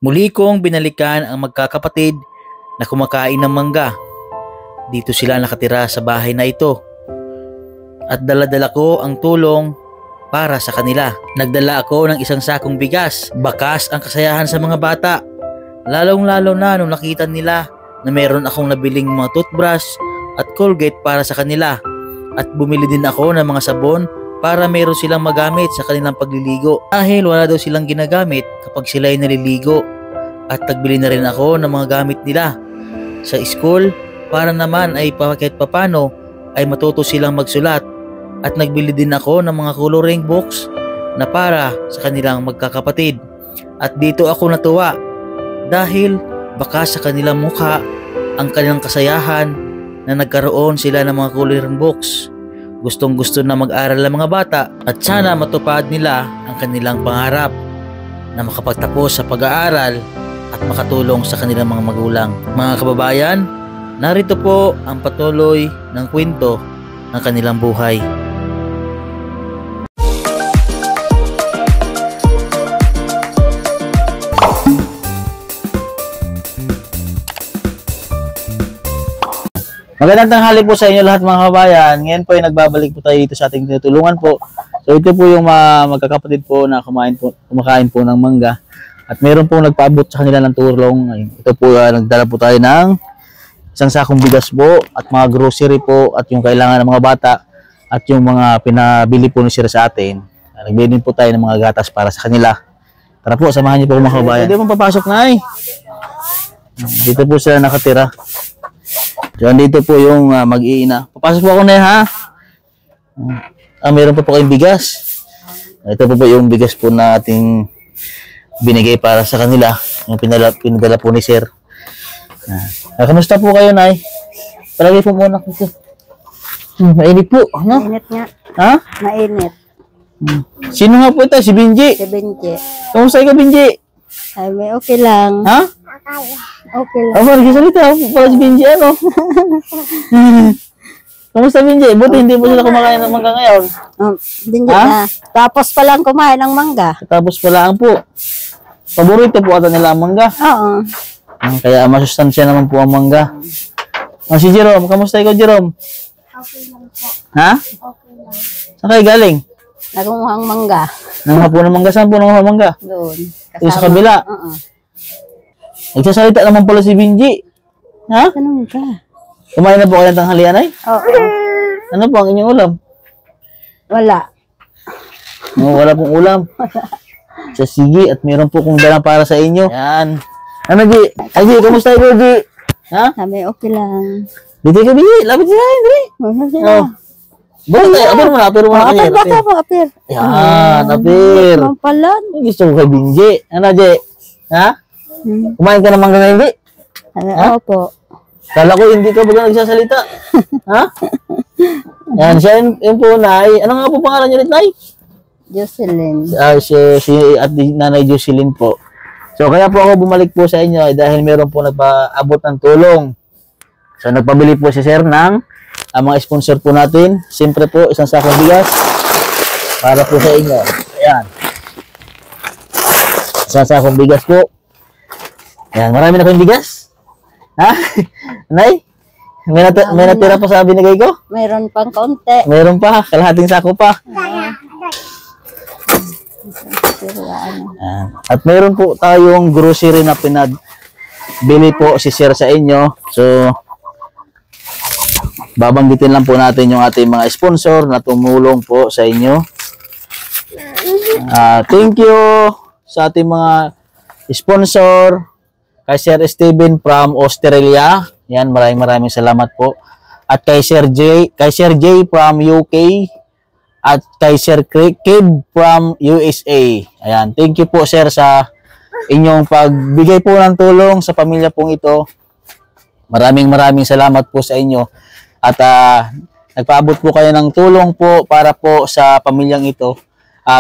Muli kong binalikan ang magkakapatid na kumakain ng mangga. Dito sila nakatira sa bahay na ito. At dala-dala ko ang tulong para sa kanila. Nagdala ako ng isang sakong bigas. Bakas ang kasayahan sa mga bata. Lalong-lalo na nung nakita nila na meron akong nabiling mga toothbrush at Colgate para sa kanila. At bumili din ako ng mga sabon para meron silang magamit sa kanilang pagliligo. Dahil wala daw silang ginagamit kapag sila ay naliligo. At nagbili na rin ako ng mga gamit nila sa school para naman ay kahit papano ay matuto silang magsulat. At nagbili din ako ng mga coloring books na para sa kanilang magkakapatid. At dito ako natuwa dahil baka sa kanilang mukha ang kanilang kasayahan na nagkaroon sila ng mga coloring books. Gustong gusto na mag-aral ng mga bata at sana matupad nila ang kanilang pangarap na makapagtapos sa pag-aaral at makatulong sa kanilang mga magulang. Mga kababayan, narito po ang patuloy ng kwento ng kanilang buhay. Magandang tanghali po sa inyo lahat mga kabayan. Ngayon po ay nagbabalik po tayo dito sa ating tinutulungan po. So ito po yung magkakapatid po na kumakain po ng mangga. At meron po nagpaabot sa kanila ng tulong. Ito po nagdala po tayo ng isang sakong bigas po at mga grocery po at yung kailangan ng mga bata at yung mga pinabili po ni Sir sa atin. Nagbili din po tayo ng mga gatas para sa kanila. Tara po, samahan niyo po mga kabayan. Hindi mo papasok na eh. Dito po sila nakatira. So, dito po yung mag-iina. Papasok po ako na ha. Meron po kayong bigas. Ito po yung bigas po na ating binigay para sa kanila. Yung pinadala po ni Sir. Kamusta po kayo, Nay? Palagay po muna ko. Mainit po, no? Mainit nga. Ha? Mainit. Sino nga po ito? Si Binji. Si Benji. Kamusta ka, Binji? Ay, may okay lang. Ha? Okay lang. Ako, nagsasalita. Para si Binji, ano? Kamusta, Binji? Buti hindi mo sila kumakain ng mangga ngayon. Benji na. Tapos pa lang kumain ng mangga. Tapos pala ang po. Paborito po ata nila ang mangga. Oo. Kaya masustansya naman po ang mangga. Si Jerome, kamusta ikaw, Jerome? Okay lang po. Ha? Okay lang. Saan kayo galing? Nagumuhang mangga. Nanguha po ng mangga. Saan po nanguha mangga? Doon. Doon sa kabila? Oo. Nagsasalita naman pala si Binji. Ha? Ganun ka. Kumain na po kayo ng tanghalian ay? Oo. Ano po ang inyong ulam? Wala. No, wala pong ulam. Sa sige, at meron po kong dalang para sa inyo. Yan. Ano, Ji? Ay, Ji, kamusta ikaw, Ji? Ha? Sabi, okay lang. Dito ka, Ji. Lapit siya, Andre. Wala sila. Oh. Bakit tayo? Apir mo na, apir mo na. Apir, baka po, apir. Yan, apir. Mampalan. Gusto ko kay Binji. Ano, Ji? Ha? Kumain ka ng mangga ngayon, Ji? Sabi, Ha? opo. Kala ko hindi ka baga nagsasalita. Ha? Yan, siya yung po, Nay. Ano nga po pangalan niyo ulit, Nay? Jocelyn. Si at Nanay Jocelyn po. So, kaya po ako bumalik po sa inyo dahil meron po nagpaabot ng tulong. So, nagpabili po si Sir ng mga sponsor po natin. Siyempre po, isang sakong bigas para po sa inyo. Ayan. Isang sakong bigas po. Ayan, marami na po yung bigas. Ha? Nay? May natira pa sa binigay ko? Mayroon pang kaunti. Mayroon pa, kalahating sako pa. At mayroon po tayong grocery na pinabili po si Sir sa inyo. So, babanggitin lang po natin yung ating mga sponsor na tumulong po sa inyo. Thank you sa ating mga sponsor. Kay Sir Steven from Australia. Yan, maraming salamat po. At kay Sir J from UK. At kay Sir Kid from USA. Ayan, thank you po Sir sa inyong pagbigay po ng tulong sa pamilya pong ito. Maraming salamat po sa inyo. At nagpaabot po kayo ng tulong po para po sa pamilyang ito.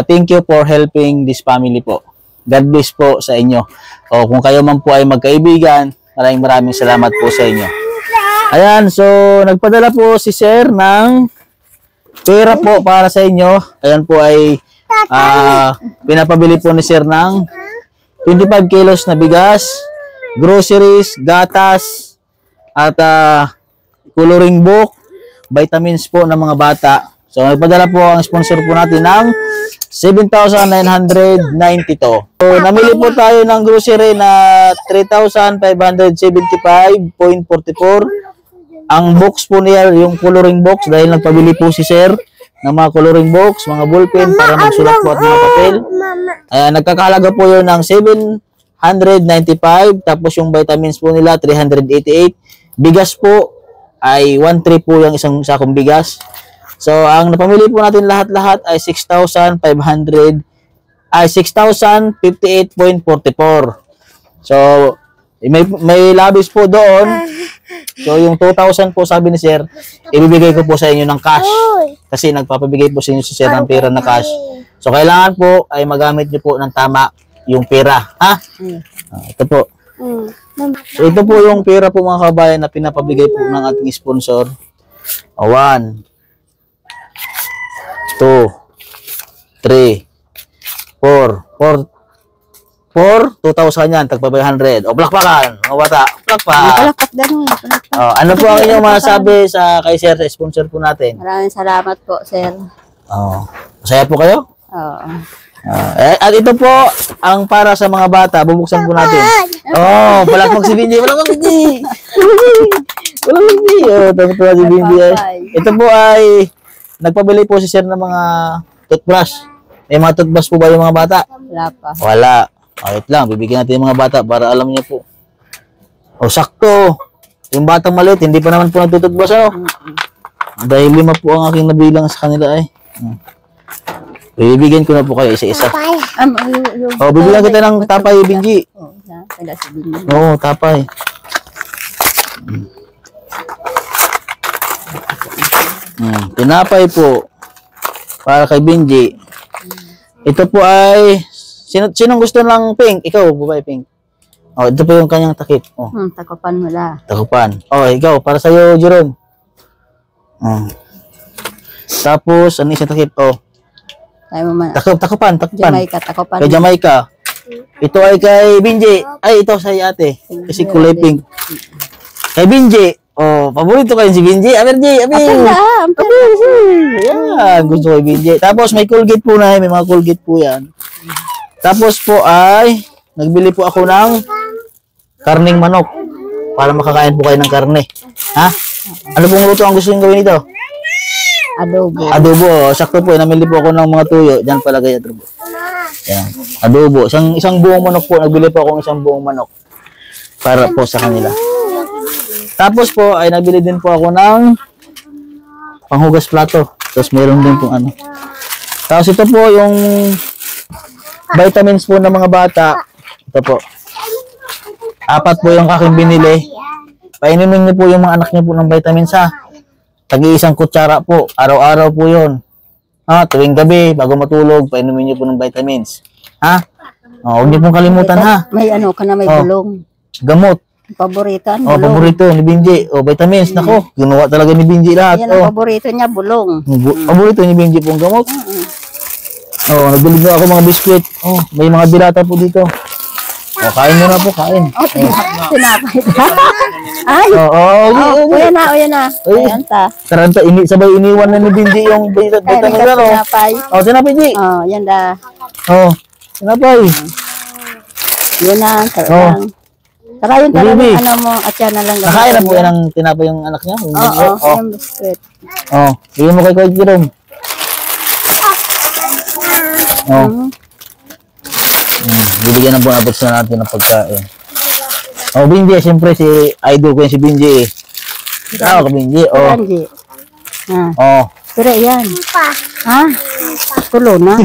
Thank you for helping this family po. God bless po sa inyo. O kung kayo man po ay magkaibigan, maraming salamat po sa inyo. Ayan, so nagpadala po si Sir ng pera po para sa inyo. Ayan po ay pinapabili po ni Sir ng 25 kilos na bigas, groceries, gatas, at coloring book, vitamins po ng mga bata. So, nagpadala po ang sponsor po natin ng 7,992. So, namili po tayo ng grocery na 3,575.44. Ang box po niya, yung coloring box, dahil nagpabili po si Sir ng mga coloring box, mga ballpen para magsulat po at mga papel. Nagkakahalaga po yun ng 795. Tapos yung vitamins po nila, 388. Bigas po ay 1/3 po yung isang sakong bigas. So, ang napamili po natin lahat-lahat ay 6,58.44. So, may labis po doon. So, yung 2,000 po sabi ni Sir, ibibigay ko po sa inyo ng cash. Kasi nagpapabigay po sa inyo si Sir ng pera na cash. So, kailangan po ay magamit niyo po ng tama yung pera. Ha? Ito po. So, ito po yung pera po mga kabayan na pinapabigay po ng ating sponsor. 1, 2, 3, 4, 2,000 yan, tagpa 500. O, plakpakan, mga bata, plakpak. Palakpak ganun. Ano po ang inyong masasabi sa kay Sir, sa sponsor po natin? Maraming salamat po, sir. Masaya po kayo? Oo. At ito po, ang para sa mga bata, bubuksan po natin. Palakpak si Binji, palakpak si Binji. Palakpak si Binji. Tapos si Binji. Ito po ay, nagpabili po si Sir ng mga toothbrush. May mga toothbrush po ba yung mga bata? Wala pa. Wala. Wait lang, bibigyan natin yung mga bata para alam niyo po. Sakto. Yung batang maliit, hindi pa naman po nagtututbrush, Dahil 5 po ang aking nabilang sa kanila, Bibigyan ko na po kayo isa-isa. Bibigyan kita ng tapay, Binji. Oo, tapay. Tinapay po para kay Binji. Ito po ay sinong gusto ng pink? Ikaw, babae pink. Ito po yung kanyang takip. Takupan mo la. Takupan. Ikaw, para sa iyo, Jerome. Tapos, ano isang takip? Takupan. Jamaica, takupan. Kay Jamaica. Ito ay kay Binji. Ay, ito sa ate. Kasi kulay pink. Kay Binji. Paborito kayo si Binji. Aberji. Yan, gusto ko kay Binji. Tapos, may Colgate po na. May mga Colgate po yan. Tapos po ay, nagbili po ako ng karning manok. Para makakain po kayo ng karne. Ha? Ano pong luto ang gusto nyo gawin ito? Adobo. Sakto po, namili po ako ng mga tuyo. Diyan palagay adobo. Yan. Adobo. Isang buong manok po. Nagbili po ako ng isang buong manok. Para po sa kanila. Tapos po, ay nabili din po ako ng panghugas plato. Tapos meron din po ano. Tapos ito po yung vitamins po ng mga bata. Ito po. 4 po yung aking binili. Painumin niyo po yung mga anak niyo po ng vitamins, Tag-iisang kutsara po. Araw-araw po yun. Tuwing gabi, bago matulog, painumin niyo po ng vitamins. Huwag niyo pong kalimutan, May may bulong. Gamot. Paborito, paborito ni Binji. Vitamins. Nako, ginawa talaga ni Binji lahat. Yan ang paborito niya, bulong. Paborito ni Binji pong gamot. Nagbili na ako mga biskwit. May mga dilata po dito. Kain mo na po, kain. Tinapay. Ay! Uyan na. Ayan ta. Taranta, sabay iniwan na ni Binji yung vitamin na, tinapay. Tinapay, Ji. Yan da. Tinapay. Yan na, tarang. Saka yung tarang, mo, at yan na lang. Nakain na po yan ang tinapay yung anak niya? Yung biskwit. Bigyan mo kay Kuya Jerome. Bibigyan ng bonabot na natin ng pagkain. Binji, siyempre si idol ko yan si Binji. Ka Binji. Binji. Pero yan. Tulo na.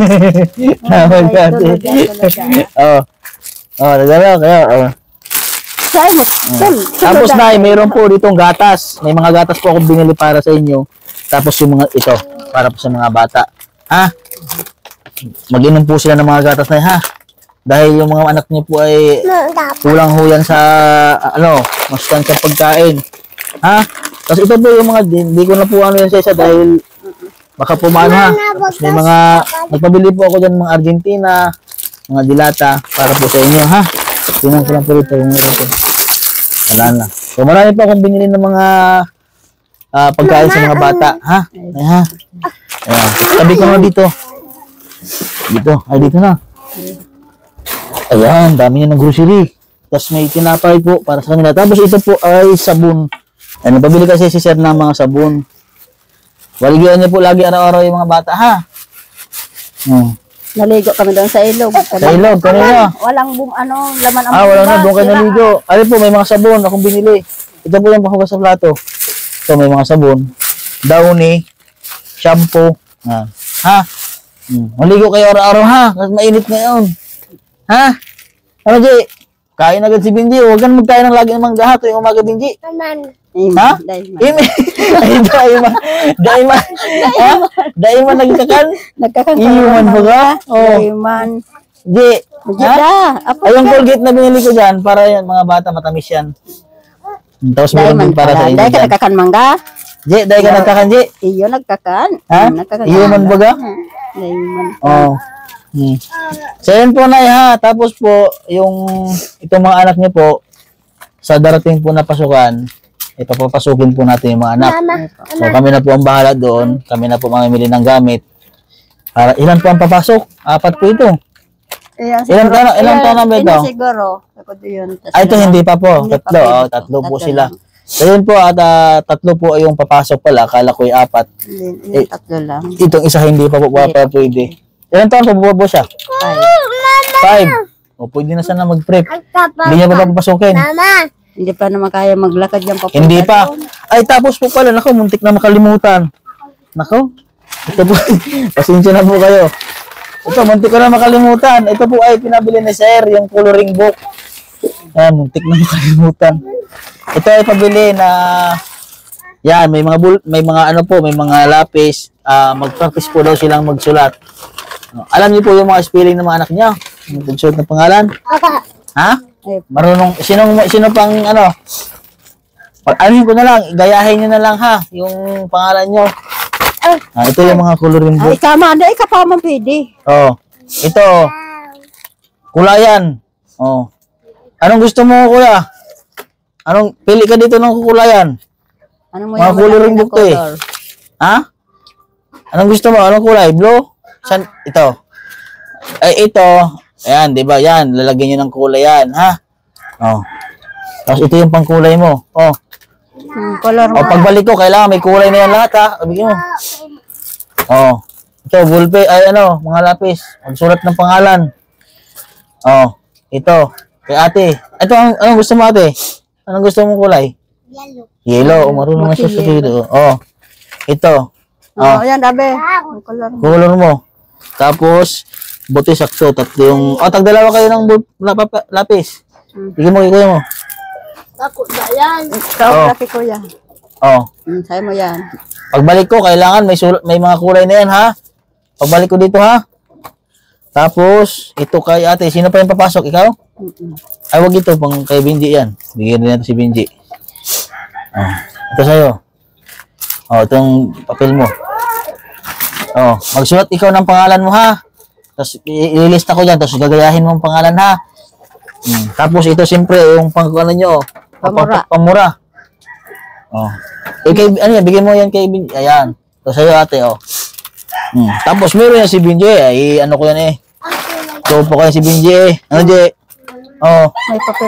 Nagala kaya. Tapos na, mayroon po ditong gatas. May mga gatas po akong binili para sa inyo. Tapos yung mga ito, para po sa mga bata. Mag-inom po sila ng mga gatas na dahil yung mga anak niyo po ay kulang ho yan sa masustansyang pagkain. Tapos ito po yung mga, hindi ko na po yan sa isa dahil baka po maano Tapos may mga, nagpabili po ako dyan mga Argentina, mga dilata para po sa inyo, ha? Tingnan ko lang po dito. Wala na. So, marami pa akong binili ng mga pagkain sa mga bata, ha? Ay, ha? Ayan. Tabi ko na dito. Dito. Ay, dito na. Ayan, dami niya ng grocery. Tapos may tinapay po para sa kanila. Tapos ito po ay sabon. Ano, pabili kasi si sir ng mga sabon. Waligyan niyo po lagi araw-araw yung mga bata, ha? Naligo kami doon sa ilog. Sa ilog, kanina. Walang laman ang Wala na, doon kayo naligo. Ano po, may mga sabon akong binili. Ito po yung pahugas sa plato. Ito, may mga sabon. Downy, shampoo. Ha? Maligo kayo araw-araw, ha? Kasi mainit ngayon. Ha? Ano, Jay? Kain agad si Benji. Huwag kang magkain ng lagi ng mangga, ha? Tuwing umaga, Benji. Ha? Imi. Ay, Daiman. Ha? Daiman nagkakan? Nagkakan. Iman ba ka? Daiman. Jay. Ha? Ay, yung Colgate na binili ko dyan, para yan, mga bata, matamis yan. Tapos meron din para sa inyo Dahil ka dyan. nagkakan mangga? Jay, dahil ka nagkakan, Jay. Iyo nagkakan. Ha? Iyo man ba ka? Daiman. Oo. So, yun po, Nay, ha. Tapos po, itong mga anak niyo po, sa darating po na pasukan, ipapapasukin po natin yung mga anak. So, kami na po ang bahala doon. Kami na po mamimili ng gamit. Ilan po ang papasok? 4 po ito. Ilang taon na ba ito? Siguro. Ito hindi pa po. Tatlo po sila. So, yun po, at 3 po ay yung papasok pala. Akala ko yung 4. Tatlo lang. Itong isa hindi pa po pwede. Ilang taon pa po siya? 5. O, pwede na sana mag-prep. Hindi niya pa papasukin. Hindi pa naman kaya maglakad yan papunta. Hindi pa. Ay, tapos po pala, nako, muntik na makalimutan. Nako, ito po, pasensya na po kayo. Ito, muntik ko na makalimutan. Ito po ay pinabili ni Sir, yung coloring book. Ayan, muntik na makalimutan. Ito ay pabili na, yan, may mga lapis. Mag-practice po daw silang magsulat. Alam niyo po yung mga spelling ng mga anak niya? Magsulat ng pangalan? Ha? Marunong, sino pang anuhin ko na lang, gayahin nyo na lang, ha, yung pangalan nyo. Ito yung mga coloring book. Ay, tama, hindi ka pa man pwede. Ito, kulayan. Anong gusto mo, kuya? Pili ka dito ng kulayan? Mga coloring book to, Ha? Anong gusto mo? Anong kulay? Blue? Ito. Ay, ito. Ayan, di ba? Yan, lalagyan nyo ng kulay yan, ha? Tapos ito yung pangkulay mo. Color mo. Pagbalik ko, kailangan may kulay na yan lahat, ha? Bigyan mo. Ito, ballpen, mga lapis. Magsulat ng pangalan. Ito, kay ate. Ito, anong gusto mo, ate? Anong gusto mong kulay? Yellow. Marunong na siya sa dito. Ito. Ayan, dabe. Color mo. Tapos, buti sakto. Tatlo yung, tagdalawa kayo ng lapis. Bigyan mo, ikuya mo. Ako na yan. Ikaw, laki kuya. Sa'yo mo yan. Pagbalik ko, kailangan may mga kulay na yan, ha? Pagbalik ko dito, ha? Tapos, ito kay ate. Sino pa yung papasok? Ikaw? Ay, wag ito. Pang kay Benji yan. Bigyan rin natin si Benji. Ito sa'yo. Itong papel mo. Magsulat ikaw ng pangalan mo, ha? Tapos, ililista ko dyan. Tapos, gagayahin mo ang pangalan, ha? Tapos, ito, siyempre, yung pangkulan nyo. Pamura. Bigyan mo yan kay Benji. Ayan. Ito sa'yo, ate, Tapos, meron yan si Benji. Ko yan, Ito po kayo si Benji, Ano, Jay?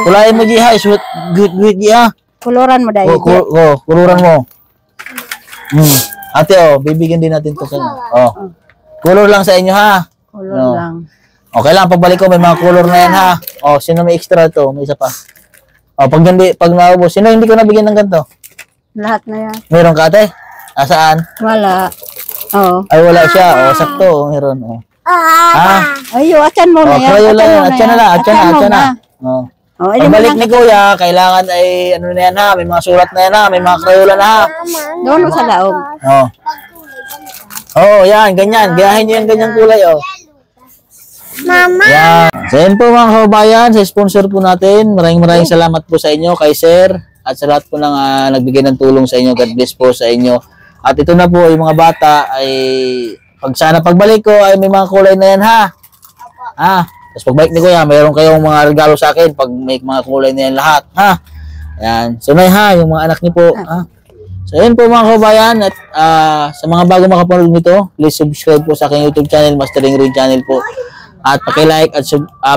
Kulayan mo, Jay, ha? Good, Jay, ha? Kuluran mo, dahil. Kuluran mo. Ate, bibigyan din natin ito sa inyo. Color lang sa inyo, ha? Color lang. Kailangan pagbalik ko, may mga color na yan, ha? Sino may extra ito? May isa pa. Pag naubos, sino hindi ko nabigyan ng ganito? Lahat na yan. Meron ka, ate? Saan? Wala. Ay, wala siya. Sakto. Meron. Ay, atyan mo na yan. Atyan na. Pagbalik ni kuya, kailangan ay, na yan, ha? May mga sulat na yan, ha? May mga Crayola na, ha? Doon sa laog. Yan, ganyan. Gayahin nyo yung ganyang kulay, Mama! Yan. So, yan po mga kababayan, sa sponsor po natin. Maraming salamat po sa inyo, kay Sir, at sa lahat po ng nagbigay ng tulong sa inyo. God bless po sa inyo. At ito na po, yung mga bata ay, sana pagbalik ko ay may mga kulay na yan, ha? Tapos pagbalik ni Kuya, mayroon kayong mga regalo sa akin pag may mga kulay na yan lahat, ha? Ayan. So, Nay, ha, yung mga anak niyo po, ha? So, yun po mga kabayan, at sa mga bago makapanood nito, please subscribe po sa aking YouTube channel, Mastering Rain Channel po. At paki-like at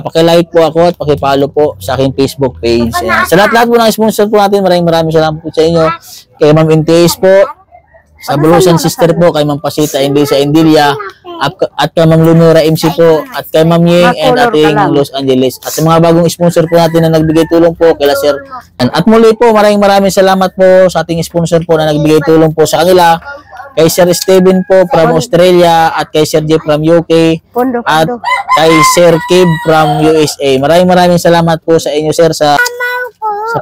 paki-like po ako at paki-follow po sa aking Facebook page. Ayan. Sa lahat-lahat po ng sponsor po natin, maraming salamat po sa inyo. Kay Ma'am Intis po, sa Bulusan Sister po, kay Ma'am Pasita Inday sa Indilia, at kay Ma'am Lunura MC po, at kay Ma'am Ying and ating Los Angeles. At sa mga bagong sponsor po natin na nagbigay tulong po, kay Sir. At muli po, maraming salamat po sa ating sponsor po na nagbigay tulong po sa kanila. Kay Sir Steven po from Australia, at kay Sir Jeff from UK, at kay Sir Kib from USA. Maraming salamat po sa inyo, Sir, sa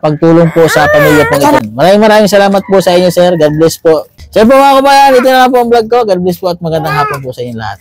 pagtulong po sa pamilya po ito. Maraming salamat po sa inyo, Sir. God bless po. Siyempre mga kabayan, ito na lang po ang vlog ko. God bless po at magandang hapon po sa inyo lahat.